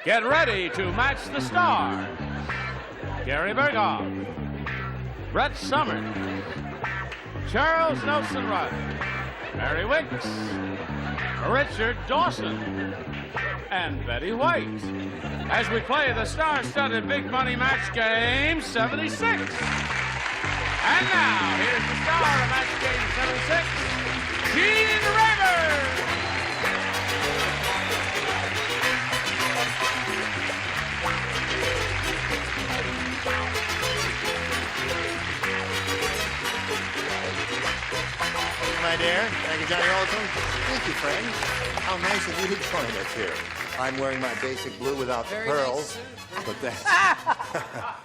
Get ready to match the star. Gary Berghoff, Brett Summers, Charles Nelson Rudd, Mary Wicks, Richard Dawson, and Betty White, as we play the star-studded big money match game 76. And now, here's the star of match game 76, Gene Rayburn. My dear. Thank you, Johnny Olson. Thank you, friend. How nice of you to join us here. I'm wearing my basic blue without the pearls. But that's...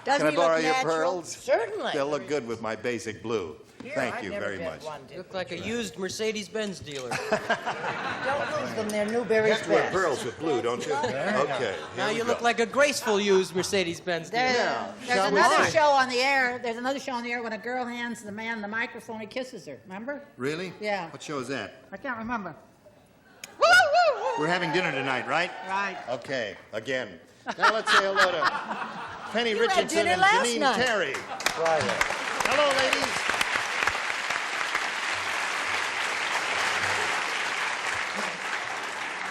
Can I borrow your pearls? Certainly. They'll look good with my basic blue. Thank I'd you never very get much. one, You look like a used Mercedes-Benz dealer. Don't lose them. They're Newberry's You wear best. pearls with blue, don't you? Okay. Now here you we look go. like a graceful used Mercedes-Benz dealer. There's Shall we another see? show on the air. There's another show on the air when a girl hands the man the microphone and kisses her. Remember? Really? Yeah. What show is that? I can't remember. We're having dinner tonight, right? Right. Okay, again. Now let's say hello to Penny You had Richardson dinner and last Janine night. Terry. Hello, ladies.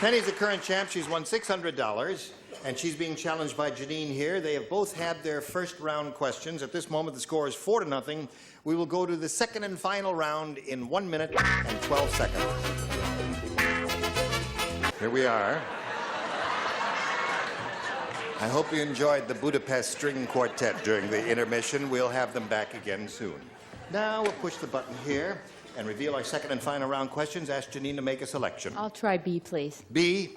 Penny's the current champ. She's won $600, and she's being challenged by Janine here. They have both had their first round questions. At this moment, the score is 4-0. We will go to the second and final round in 1 minute and 12 seconds. Here we are. I hope you enjoyed the Budapest String Quartet during the intermission. We'll have them back again soon. Now we'll push the button here and reveal our second and final round questions. Ask Janine to make a selection. I'll try B, please. B,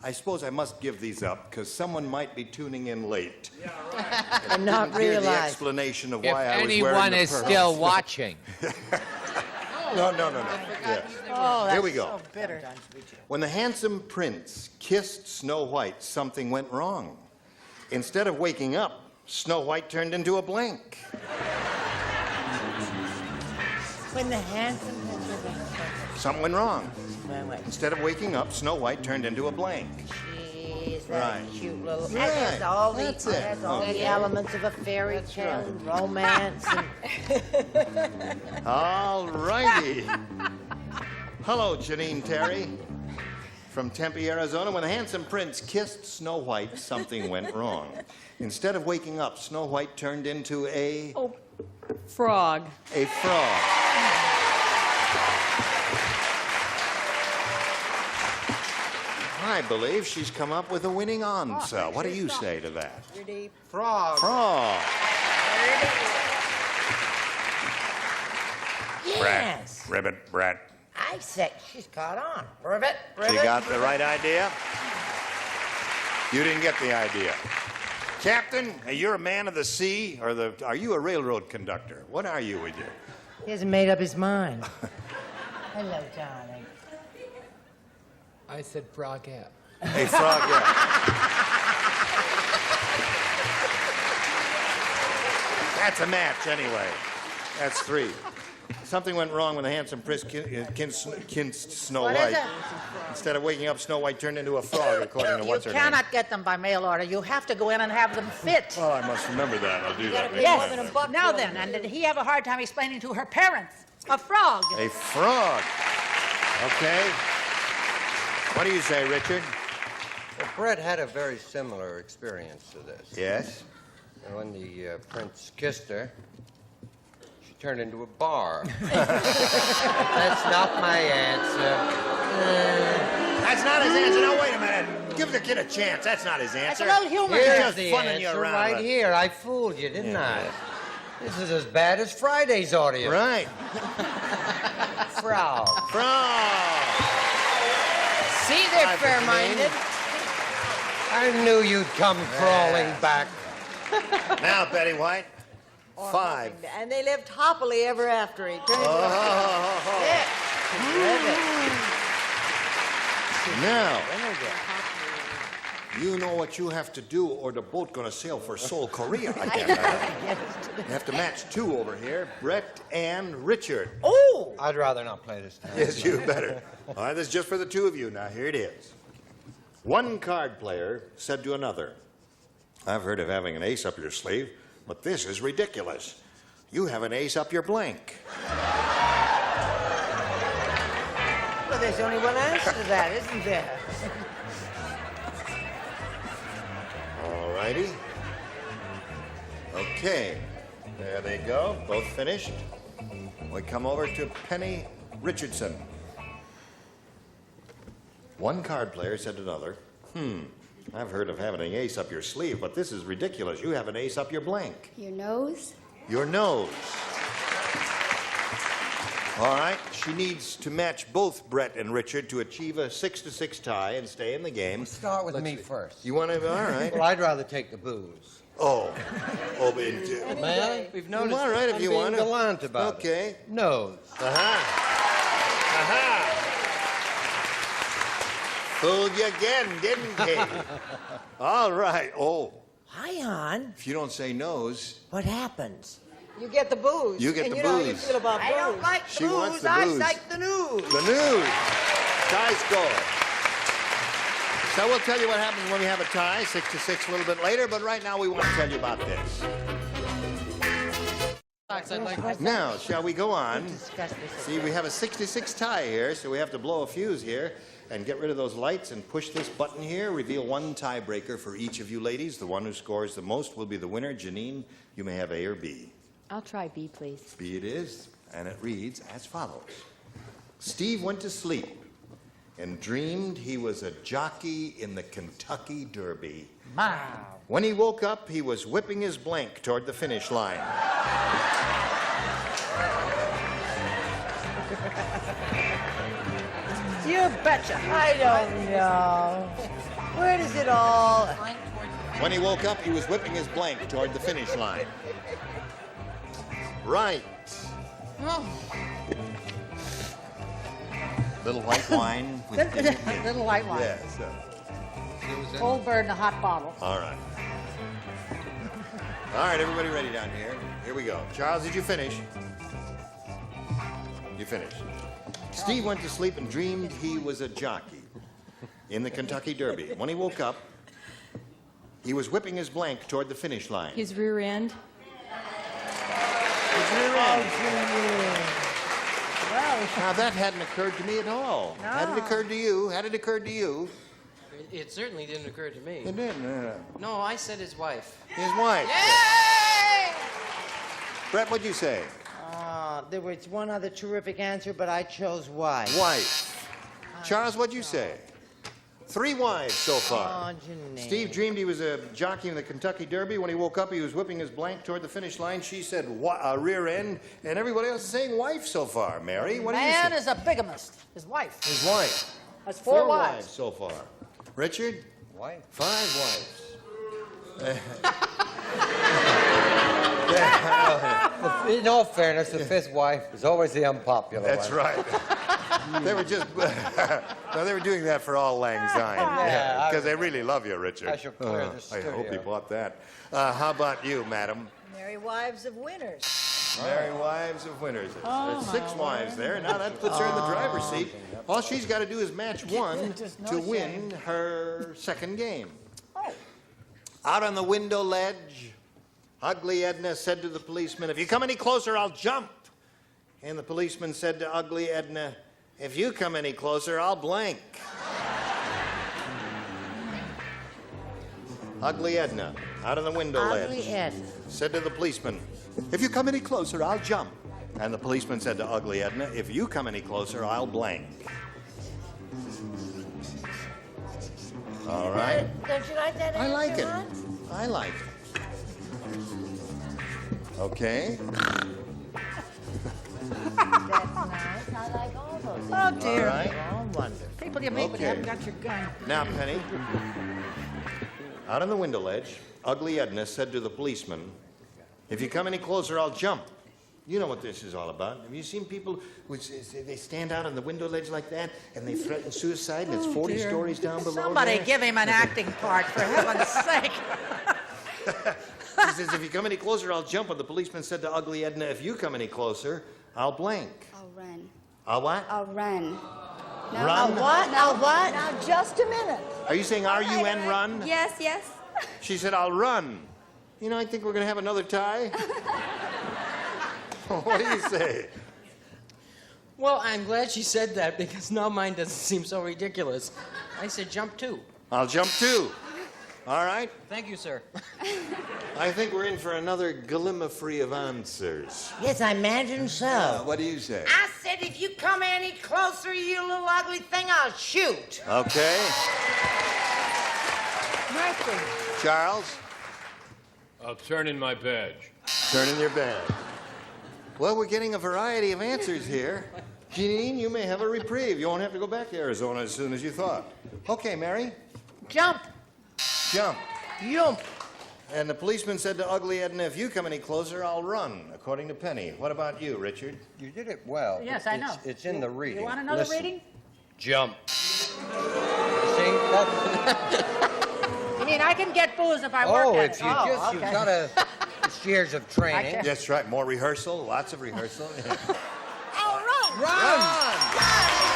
I suppose I must give these up because someone might be tuning in late. And not Hear the realize. explanation of If why I was wearing anyone the is pearls. still watching. No. Yes. Oh, that's Here we go. so bitter. When the handsome prince kissed Snow White, something went wrong. Instead of waking up, Snow White turned into a blank. When the handsome... Something went wrong. Wait. Instead of waking up, Snow White turned into a blank. Jeez, that Right. cute little... Right. That's all the, That's it. that's all the elements of a fairy tale and romance. And... All righty. Hello, Janine Terry. From Tempe, Arizona. When the handsome prince kissed Snow White, something went wrong. Instead of waking up, Snow White turned into a Frog. frog. I believe she's come up with a winning answer. What do you say to that? Pretty Frog. Frog. Yes. Ribbit, Brett. I say she's caught on. Ribbit. She got the right idea? You didn't get the idea. Captain, you're a man of the sea, or are you a railroad conductor? What are you with you? He hasn't made up his mind. Hello, darling. I said frogette. A frog, yeah. That's a match, anyway. That's 3. Something went wrong when the handsome prince kissed Snow What is White. it? Instead of waking up, Snow White turned into a frog, according to You what's her name. cannot get them by mail order. You have to go in and have them fit. Oh, I must remember that. I'll do that. Yes. Now then, and did he have a hard time explaining to her parents? A frog. A frog. Okay. What do you say, Richard? Well, Brett had a very similar experience to this. Yes. And when the prince kissed her, she turned into a bar. That's not my answer. That's not his answer. Now, wait a minute. Give the kid a chance. That's not his That's answer. a little humor. Here's there. just the funning you answer around. right here. I fooled you, didn't I? This is as bad as Friday's audience. Right. Frog. Frog. See, they're fair-minded. I knew you'd come crawling back. Now, Betty White. 5. And they lived happily ever after. He turned Now, you know what you have to do, or the boat gonna sail for Seoul, Korea. You have to match 2 over here, Brett and Richard. Oh! I'd rather not play this time. Yes, you better. All right, this is just for the 2 of you. Now, here it is. One card player said to another, I've heard of having an ace up your sleeve, but this is ridiculous. You have an ace up your blank. Well, there's only one answer to that, isn't there? All righty. Okay, there they go, both finished. We come over to Penny Richardson. One card player said to another, I've heard of having an ace up your sleeve, but this is ridiculous. You have an ace up your blank. Your nose? Your nose. All right, she needs to match both Brett and Richard to achieve a 6-6 tie and stay in the game. Start with me first. You want to, all right. Well, I'd rather take the booze. Oh, but, Man, We've well, noticed. all right, if I'm you being want to. gallant about it. Okay. Nose. Fooled you again, didn't he? All right. Oh, Hi, hon. if you don't say nose, What happens? You get the booze. You get and the you know how you booze. feel about booze. I don't like She wants the I booze. like the news. the news. Tie score. So we'll tell you what happens when we have a tie, 6-6 a little bit later, but right now we want to tell you about this. I'd like Now, shall we go on? Discuss this. See, we have a 6-6 tie here, so we have to blow a fuse here and get rid of those lights and push this button here. Reveal one tiebreaker for each of you ladies. The one who scores the most will be the winner. Janine, you may have A or B. I'll try B, please. B it is, and it reads as follows. Steve went to sleep and dreamed he was a jockey in the Kentucky Derby. Wow. When he woke up, he was whipping his blank toward the finish line. You betcha. I don't know. Where does it all... When he woke up, he was whipping his blank toward the finish line. Right. Little white wine with ginger beer. Little light wine. Yes. Cold bird in a hot bottle. All right. All right, everybody ready down here? Here we go. Charles, did you finish? You finished. Steve went to sleep and dreamed he was a jockey in the Kentucky Derby. When he woke up, he was whipping his blank toward the finish line. His rear end? His rear end. Now, that hadn't occurred to me at all. Had it occurred to you? Had it occurred to you? It certainly didn't occur to me. It didn't. No, I said his wife. His wife. Brett, what'd you say? There was one other terrific answer, but I chose wife. Wife. Charles, what'd you say? 3 wives so far. Oh, Janine. Steve dreamed he was a jockey in the Kentucky Derby. When he woke up, he was whipping his blank toward the finish line. She said rear end, and everybody else is saying wife so far. Mary, what do you Man say? is a bigamist. His wife. His wife. That's 4 4 wives wives. so far. Richard? Wife. 5 wives. In all fairness, the 5th wife is always the unpopular That's one. right. They were just, no, they were doing that for all lang syne. Yeah, Because they really love you, Richard. I shall clear the I studio. hope he bought that. How about you, madam? Merry wives of winners. Merry wives of winners. There's 6 wives there. Now that puts her in the driver's seat. All she's got to do is match 1 to win her second game. Out on the window ledge, Ugly Edna said to the policeman, "If you come any closer, I'll jump." And the policeman said to Ugly Edna, "If you come any closer, I'll blank." Ugly Edna, out on the window ledge, Ugly Edna. said to the policeman, "If you come any closer, I'll jump." And the policeman said to Ugly Edna, "If you come any closer, I'll blank." All right. Don't you like that I answer, like it. hon? I like it. Okay. That's nice. I like all those. Oh, dear. All right. Oh, wonderful. People you meet when you Okay. haven't got your gun. Now, Penny, out on the window ledge, Ugly Edna said to the policeman, "If you come any closer, I'll jump." You know what this is all about. Have you seen people who they stand out on the window ledge like that and they threaten suicide and it's 40 stories down below? Somebody there? give him an acting part, for heaven's sake. He says, "If you come any closer, I'll jump." And the policeman said to Ugly Edna, "If you come any closer, I'll blank." I'll run. I'll what? I'll run. Run? What? Now what? Now, just a minute. Are you saying R-U-N, run? Yes, yes. She said, I'll run. You know, I think we're going to have another tie. What do you say? Well, I'm glad she said that because now mine doesn't seem so ridiculous. I said jump 2. I'll jump too. All right. Thank you, sir. I think we're in for another glimmer-free of answers. Yes, I imagine so. What do you say? I said if you come any closer, you little ugly thing, I'll shoot. Okay. Charles, I'll turn in my badge. turn in your badge. Well, we're getting a variety of answers here. Janine, you may have a reprieve. You won't have to go back to Arizona as soon as you thought. Okay, Mary, Jump. jump. Yump. And the policeman said to Ugly Edna, if you come any closer, I'll run, according to Penny. What about you, Richard? You did it well. Yes, I know. It's in the reading. You want another Listen. reading? Jump. See? That, You mean I can get booze if I work oh, at if it? you just, you've got it's years of training. That's right. More rehearsal, lots of rehearsal. I'll run. Run!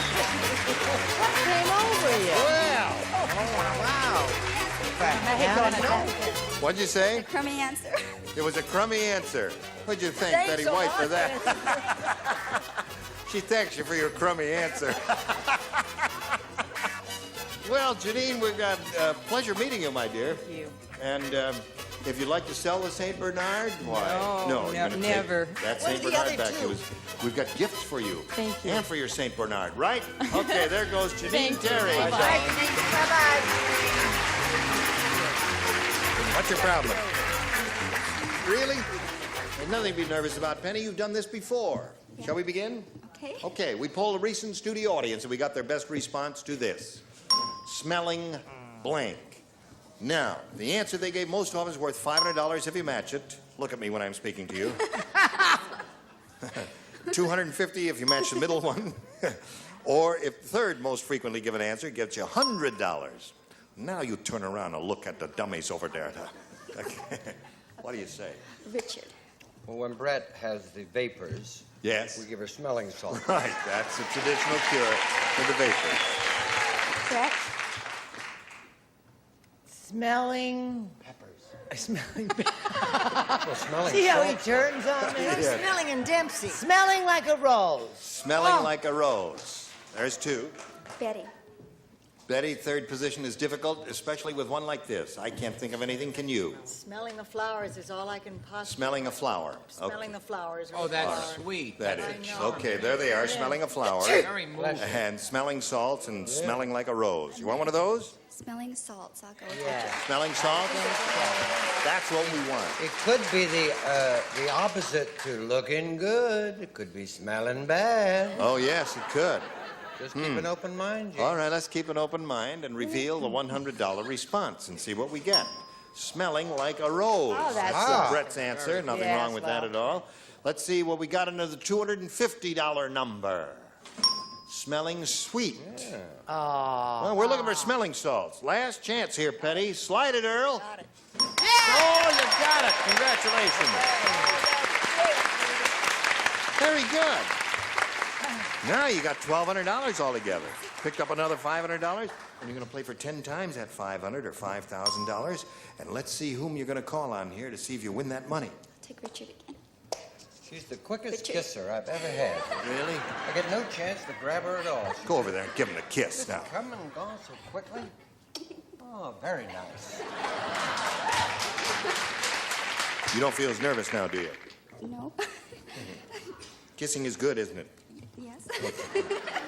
What came over you? I hate going to that. What'd you say? Crummy answer. It was a crummy answer. What'd you think, Betty White, for that? She thanks you for your crummy answer. Well, Janine, we've got pleasure meeting you, my dear. Thank you. And if you'd like to sell the St. Bernard, why? No, you're gonna never. Take that Where's St. the Bernard other back. two? We've got gifts for you. Thank you. And for your St. Bernard, right? Okay, there goes Janine Thank you. Terry. Bye-bye. Bye-bye. What's your problem? Really? There's nothing to be nervous about, Penny. You've done this before. Yeah. Shall we begin? Okay. Okay, we polled a recent studio audience and we got their best response to this. Smelling blank. Now, the answer they gave most of is worth $500 if you match it. Look at me when I'm speaking to you. $250 if you match the middle one. Or if the third most frequently given answer gets you $100. Now you turn around and look at the dummies over there. Okay. What do you say? Richard. Well, when Brett has the vapors, Yes. we give her smelling salt. Right, that's a traditional cure for the vapors. Brett. Smelling. Well, smelling See how he salt. turns on me? Yeah. Smelling and Dempsey. Smelling like a rose. Smelling like a rose. There's two. Betty. Betty, third position is difficult, especially with one like this. I can't think of anything. Can you? Smelling the flowers is all I can possibly. Smelling a flower. Smelling the flowers. Oh, that's sweet. That I is. know. Okay, there they are, smelling a flower. Very moving. And smelling salts and smelling like a rose. You want one of those? Smelling salts. I'll go with Yeah. Smelling salt? That's what we want. It could be the opposite to looking good. It could be smelling bad. Oh, yes, it could. Just keep an open mind, Jake. All right, let's keep an open mind and reveal the $100 response and see what we get. Smelling like a rose. Oh, that's That's Brett's answer. Nothing Yes, wrong with that well. at all. Let's see what we got under the $250 number. Smelling sweet. Well, we're looking for smelling salts. Last chance here, Petty. Slide it, Earl. Got it. Oh, you got it. Congratulations. Very good. Now you got $1,200 altogether. Picked up another $500, and you're going to play for 10 times that $500 or $5,000. And let's see whom you're going to call on here to see if you win that money. Take Richard again. She's the quickest Richard. kisser I've ever had. Really? I get no chance to grab her at all. Go over there and give him a kiss now. Come and gone so quickly. Oh, very nice. You don't feel as nervous now, do you? No. Kissing is good, isn't it? Yes.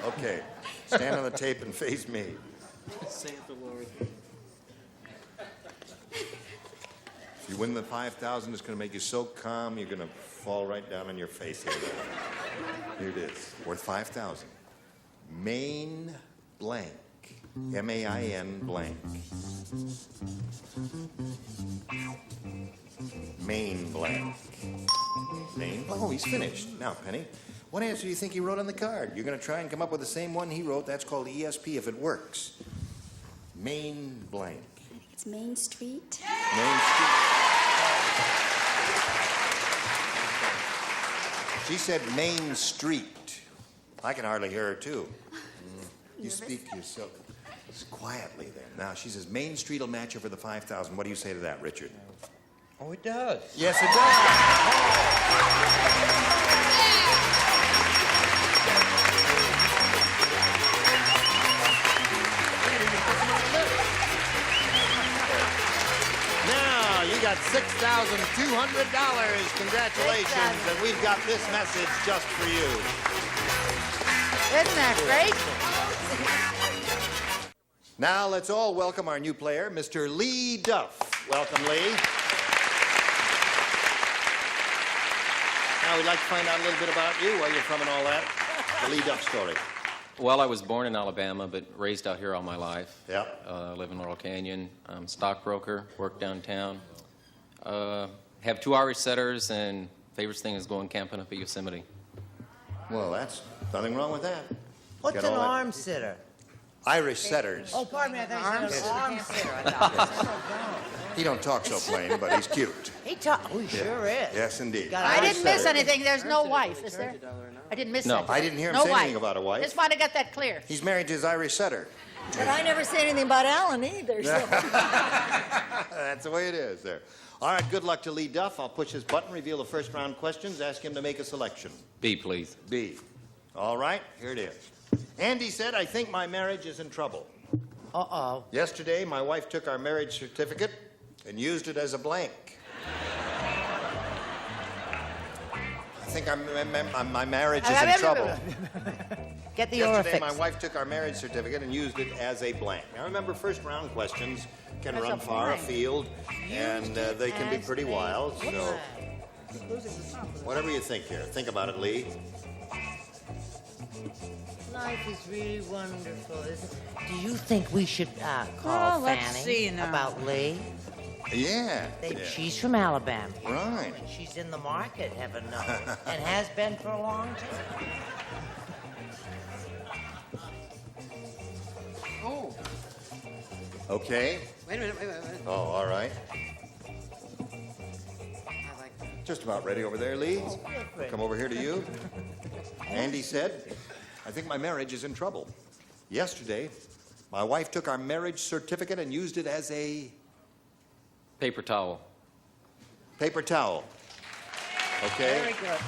Okay. Stand on the tape and face me. If you win the $5,000, it's going to make you so calm, you're going to fall right down on your face here. Here it is, worth $5,000. Main blank. M-A-I-N blank. Main blank. Main. Oh, he's finished. Now, Penny, what answer do you think he wrote on the card? You're going to try and come up with the same one he wrote. That's called ESP if it works. Main blank. I think it's Main Street. Main Street. She said Main Street. I can hardly hear her, too. You speak yourself quietly then. Now, she says Main Street will match her for the 5,000. What do you say to that, Richard? Oh, it does. Yes, it does. Now, you got $6,200. Congratulations. And we've got this message just for you. Isn't that great? Now, let's all welcome our new player, Mr. Lee Duff. Welcome, Lee. Now, we'd like to find out a little bit about you, where you're from and all that. The Lee Duff story. Well, I was born in Alabama, but raised out here all my life. Yeah. Live in Laurel Canyon. I'm a stockbroker, work downtown. Have 2 Irish setters, and favorite thing is going camping up at Yosemite. Well, that's nothing wrong with that. What's Got an all that- arm sitter? Irish setters. Oh, pardon me, I thought you said an arm sitter. I thought. He don't talk so plain, but he's cute. He sure is. Yes, indeed. Got I Irish didn't miss setter. anything. There's no wife, is there? I didn't miss No. anything. I didn't hear him No say wife. anything about a wife. Just want to get that clear. He's married to his Irish setter. But I never say anything about Alan either, so. That's the way it is there. All right, good luck to Lee Duff. I'll push his button, reveal the first round questions, ask him to make a selection. B, please. B. All right, here it is. Andy said, I think my marriage is in trouble. Uh-oh. Yesterday, my wife took our marriage certificate and used it as a blank. I think my marriage is in trouble. Get the Yesterday, orifix. my wife took our marriage certificate and used it as a blank. Now, remember, first round questions can As a run far blank. afield, and they can be as pretty a wild. So, blank. whatever you think here, think about it, Lee. Life is really wonderful, isn't it? Do you think we should call Well, let's Fanny see now. about Lee? Yeah. She's from Alabama. Right. And she's in the market, heaven knows, and has been for a long time. Oh, Okay. wait a minute. Oh, all right. I like that. Just about ready over there, Lee. Come over here to you. Andy said, I think my marriage is in trouble. Yesterday, my wife took our marriage certificate and used it as a Paper towel. paper towel. Okay? Very good.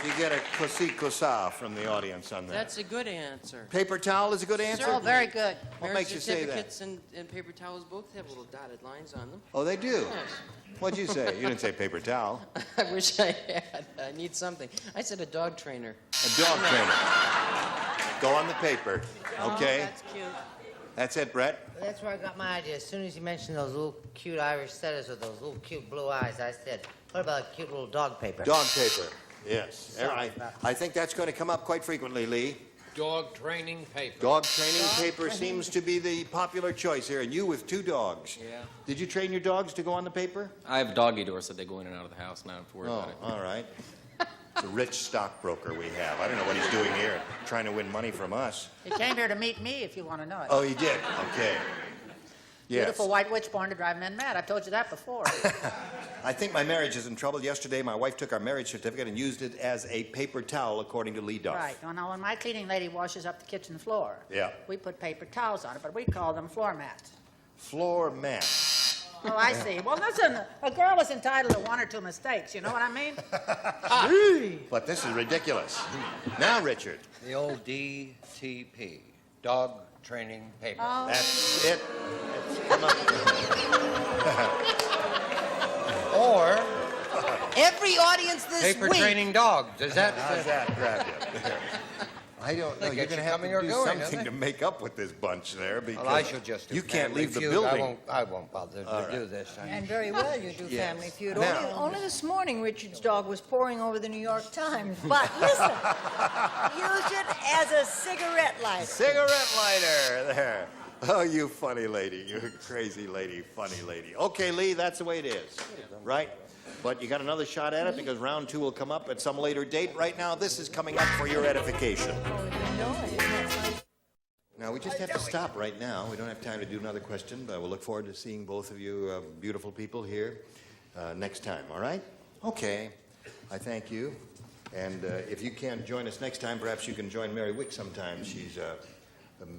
You get a kosa from the audience on that. That's a good answer. Paper towel is a good answer? Oh, very good. What Marriage makes you say that? certificates and paper towels both have little dotted lines on them. Oh, they do? Yes. What'd you say? You didn't say paper towel. I wish I had. I need something. I said a dog trainer. A dog trainer. Go on the paper. Okay? That's cute. That's it, Brett? That's where I got my idea. As soon as you mentioned those little cute Irish setters with those little cute blue eyes, I said, what about a cute little dog paper? Dog paper. Yes. Sorry about I think that's going to come up quite frequently, Lee. Dog training paper. Dog training paper seems to be the popular choice here, and you with 2 dogs. Yeah. Did you train your dogs to go on the paper? I have doggy doors, so they go in and out of the house, and I don't have to worry about it. all right. It's a rich stockbroker we have. I don't know what he's doing here, trying to win money from us. He came here to meet me, if you want to know it. Oh, he did? Okay. Yes. Beautiful white witch born to drive men mad. I've told you that before. I think my marriage is in trouble. Yesterday, my wife took our marriage certificate and used it as a paper towel, according to Lee Duff. Right. Well, now, when my cleaning lady washes up the kitchen floor, Yeah. we put paper towels on it, but we call them floor mats. Floor mat. Oh, I see. Well, listen, a girl is entitled to 1 or 2 mistakes. You know what I mean? But this is ridiculous. Now, Richard, The old DTP, dog training paper. Oh, that's it. Come on. Or every audience this Paper week. training dogs. Is that? How's that grab you? I don't know. Look You're at going to you have coming to or do going, something don't to make up with this bunch there because Well, I shall just do you can't Family leave the Feud. building. I won't bother to do this. And very well you do Yes. Family Feud. Now- Only this morning Richard's dog was poring over the New York Times. But listen, use it as a cigarette lighter. Cigarette lighter there. Oh, you funny lady. You crazy lady, funny lady. Okay, Lee, that's the way it is, right? But you got another shot at it because round 2 will come up at some later date. Right now, this is coming up for your edification. Now, we just have to stop right now. We don't have time to do another question, but we'll look forward to seeing both of you beautiful people here next time, all right? Okay. I thank you. And if you can't join us next time, perhaps you can join Mary Wick sometime. She's a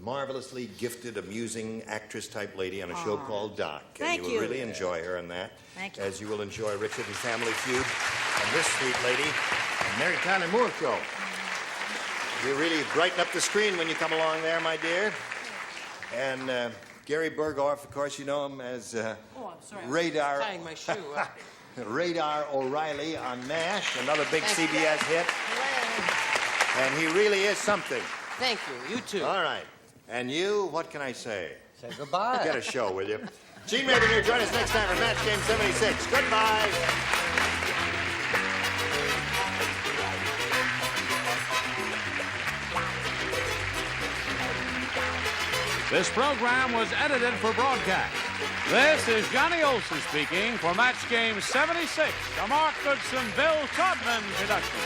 marvelously gifted, amusing actress-type lady on a show called Doc. Thank and you will really enjoy her in that. Thank you. As you will enjoy Richard and Family Feud and this sweet lady, the Mary Tyler Moore Show. You really brighten up the screen when you come along there, my dear. And Gary Berghoff, of course, you know him as Oh, I'm sorry. Radar. Tying my shoe. Radar O'Reilly on MASH, another big CBS hit. And he really is something. Thank you. You too. All right. And you, what can I say? Say goodbye. Get a show, will you? Gene Maiden here. Join us next time for Match Game 76. Goodbye. This program was edited for broadcast. This is Johnny Olson speaking for Match Game 76, a Mark Goodson, Bill Todman production.